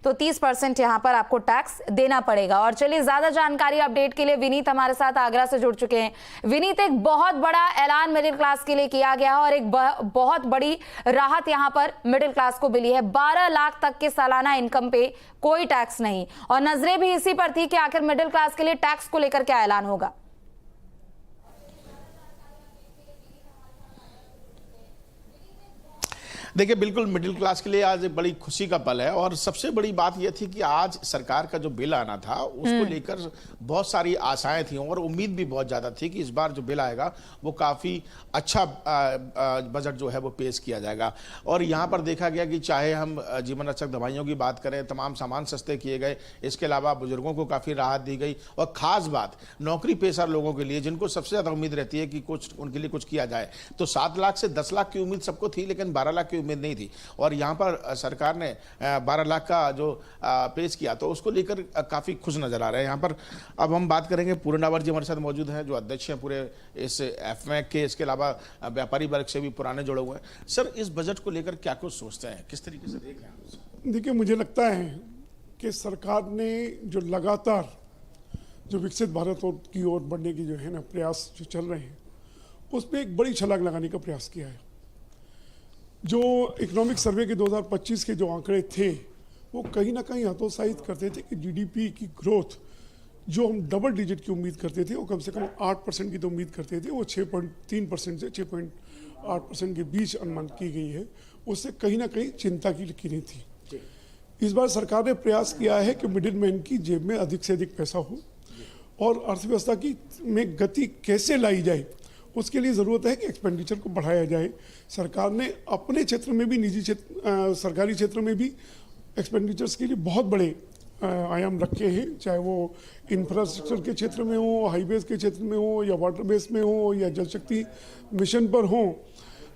तो 30% यहाँ पर आपको टैक्स देना पड़ेगा। और चलिए ज्यादा जानकारी अपडेट के लिए विनीत हमारे साथ आगरा से जुड़ चुके हैं। विनीत, एक बहुत बड़ा ऐलान मिडिल क्लास के लिए किया गया है और एक बहुत बड़ी राहत यहाँ पर मिडिल क्लास को मिली है। 12 लाख तक के सालाना इनकम पे कोई टैक्स नहीं, और नजरें भी इसी पर थी कि आखिर मिडिल क्लास के लिए टैक्स को लेकर क्या ऐलान होगा। देखिए, बिल्कुल मिडिल क्लास के लिए आज एक बड़ी खुशी का पल है। और सबसे बड़ी बात यह थी कि आज सरकार का जो बिल आना था उसको लेकर बहुत सारी आशाएं थी और उम्मीद भी बहुत ज़्यादा थी कि इस बार जो बिल आएगा वो काफ़ी अच्छा बजट जो है वो पेश किया जाएगा। और यहाँ पर देखा गया कि चाहे हम जीवन रक्षक दवाइयों की बात करें, तमाम सामान सस्ते किए गए, इसके अलावा बुजुर्गों को काफ़ी राहत दी गई। और ख़ास बात नौकरी पेशा लोगों के लिए, जिनको सबसे ज़्यादा उम्मीद रहती है कि कुछ उनके लिए कुछ किया जाए, तो 7 लाख से 10 लाख की उम्मीद सबको थी, लेकिन 12 लाख की उम्मीद नहीं थी। और यहां पर सरकार ने 12 लाख का जो पेश किया तो उसको लेकर काफी खुश नजर आ रहे हैं। यहां पर अब हम बात करेंगे, पूर्ण डावर जी हमारे साथ मौजूद हैं जो अध्यक्ष हैं पूरे इस एफमैक के। इसके अलावा व्यापारी वर्ग से भी पुराने जुड़े हुए हैं। सर, इस बजट को लेकर क्या कुछ सोचते हैं, किस तरीके से देख रहे हैं? देखिए, मुझे लगता है कि सरकार ने जो लगातार जो विकसित भारत की ओर बढ़ने की जो है ना प्रयास जो चल रहे हैं, उसमें एक बड़ी छलांग लगाने का प्रयास किया है। जो इकोनॉमिक सर्वे के 2025 के जो आंकड़े थे वो कहीं ना कहीं हतोत्साहित करते थे कि जीडीपी की ग्रोथ जो हम डबल डिजिट की उम्मीद करते थे वो कम से कम 8% की तो उम्मीद करते थे, वो 6.3% से 6.8% के बीच अनुमान की गई है। उससे कहीं ना कहीं चिंता की लकीरें थी। इस बार सरकार ने प्रयास किया है कि मिडिल मैन की जेब में अधिक से अधिक पैसा हो और अर्थव्यवस्था की में गति कैसे लाई जाए, उसके लिए ज़रूरत है कि एक्सपेंडिचर को बढ़ाया जाए। सरकार ने अपने क्षेत्र में भी, निजी क्षेत्र, सरकारी क्षेत्र में भी एक्सपेंडिचर्स के लिए बहुत बड़े आयाम रखे हैं, चाहे वो इंफ्रास्ट्रक्चर के क्षेत्र में हो, हाईवेज के क्षेत्र में हो, या वाटर बेस में हो, या जल शक्ति मिशन पर हो,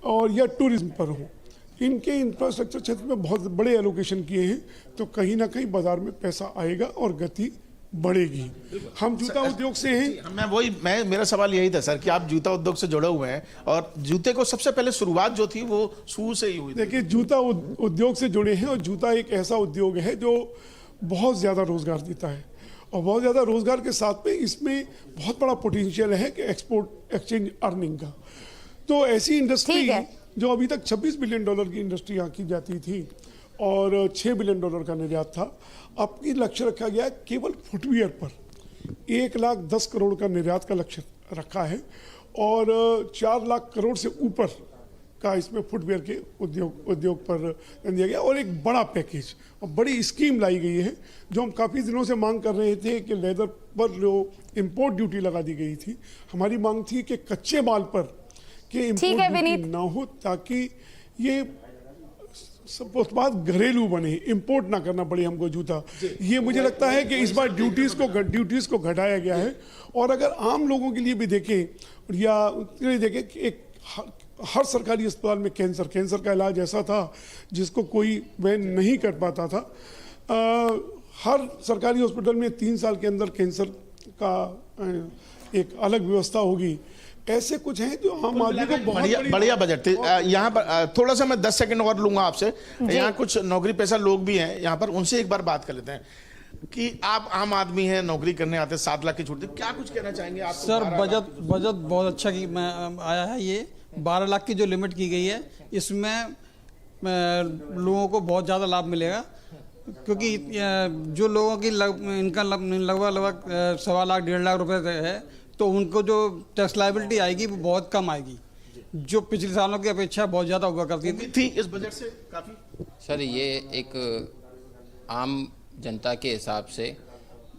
और या टूरिज्म पर हो। इनके इंफ्रास्ट्रक्चर क्षेत्र में बहुत बड़े एलोकेशन किए हैं, तो कहीं ना कहीं बाजार में पैसा आएगा और गति बढ़ेगी। हम जूता उद्योग से हैं। मेरा सवाल यही था सर कि आप जूता उद्योग से जुड़े हुए हैं और जूते को सबसे पहले शुरुआत जो थी वो शू से ही हुई। देखिए, जूता उद्योग से जुड़े हैं और जूता एक ऐसा उद्योग है जो बहुत ज़्यादा रोजगार देता है, और बहुत ज़्यादा रोजगार के साथ में इसमें बहुत बड़ा पोटेंशियल है कि एक्सपोर्ट एक्सचेंज अर्निंग का। तो ऐसी इंडस्ट्री जो अभी तक $26 बिलियन की इंडस्ट्री यहाँ की जाती थी और $6 बिलियन का निर्यात था, अब की लक्ष्य रखा गया है केवल फुटवियर पर 1,10,00,000 करोड़ का निर्यात का लक्ष्य रखा है, और 4 लाख करोड़ से ऊपर का इसमें फुटवियर के उद्योग पर दिया गया। और एक बड़ा पैकेज और बड़ी स्कीम लाई गई है जो हम काफ़ी दिनों से मांग कर रहे थे कि लेदर पर जो इम्पोर्ट ड्यूटी लगा दी गई थी, हमारी मांग थी कि कच्चे माल पर के इम्पोर्ट ड्यूटी ना हो, ताकि ये सब उत्पाद घरेलू बने, इंपोर्ट ना करना पड़े हमको जूता। ये मुझे लगता है कि इस बार ड्यूटीज को घटाया गया है। और अगर आम लोगों के लिए भी देखें या देखें कि एक हर सरकारी अस्पताल में कैंसर का इलाज ऐसा था जिसको कोई वह नहीं कर पाता था। हर सरकारी हॉस्पिटल में 3 साल के अंदर कैंसर का एक अलग व्यवस्था होगी। ऐसे कुछ हैं जो आम आदमी को बहुत बढ़िया बजट थे। यहाँ पर थोड़ा सा मैं 10 सेकंड और लूंगा आपसे। यहाँ कुछ नौकरी पेशा लोग भी हैं यहाँ पर, उनसे एक बार बात कर लेते हैं कि आप आम आदमी हैं, नौकरी करने आते हैं, 7 लाख की छूट, क्या कुछ कहना चाहेंगे आप? सर, बजट बहुत अच्छा की आया है। ये 12 लाख की जो लिमिट की गई है, इसमें लोगों को बहुत ज़्यादा लाभ मिलेगा, क्योंकि जो लोगों की इनकम लगभग 1.25 लाख 1.5 लाख रुपए है, तो उनको जो टैक्स लायबिलिटी आएगी वो बहुत कम आएगी, जो पिछले सालों की अपेक्षा बहुत ज़्यादा हुआ करती थी। इस बजट से काफ़ी सर, ये एक आम जनता के हिसाब से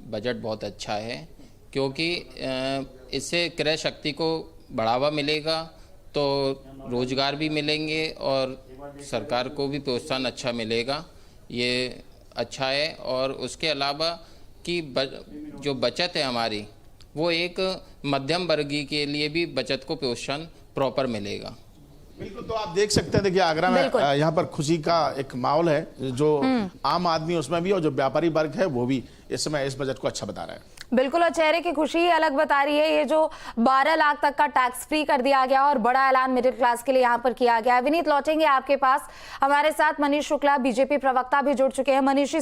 बजट बहुत अच्छा है, क्योंकि इससे क्रय शक्ति को बढ़ावा मिलेगा, तो रोजगार भी मिलेंगे और सरकार को भी प्रोत्साहन अच्छा मिलेगा। ये अच्छा है। और उसके अलावा कि जो बचत है हमारी, वो एक मध्यम वर्गीय के लिए भी बचत को प्रोत्साहन प्रॉपर मिलेगा। बिल्कुल। तो आप देख सकते हैं, देखिए आगरा में यहाँ पर खुशी का एक माहौल है, जो आम आदमी उसमें भी और जो व्यापारी वर्ग है वो भी इस समय इस बजट को अच्छा बता रहा है। बिल्कुल, और चेहरे की खुशी ही अलग बता रही है। ये जो 12 लाख तक का टैक्स फ्री कर दिया गया और बड़ा ऐलान मिडिल क्लास के लिए यहाँ पर किया गया है। विनीत, लौटेंगे आपके पास। हमारे साथ मनीष शुक्ला बीजेपी प्रवक्ता भी जुड़ चुके हैं। मनीष,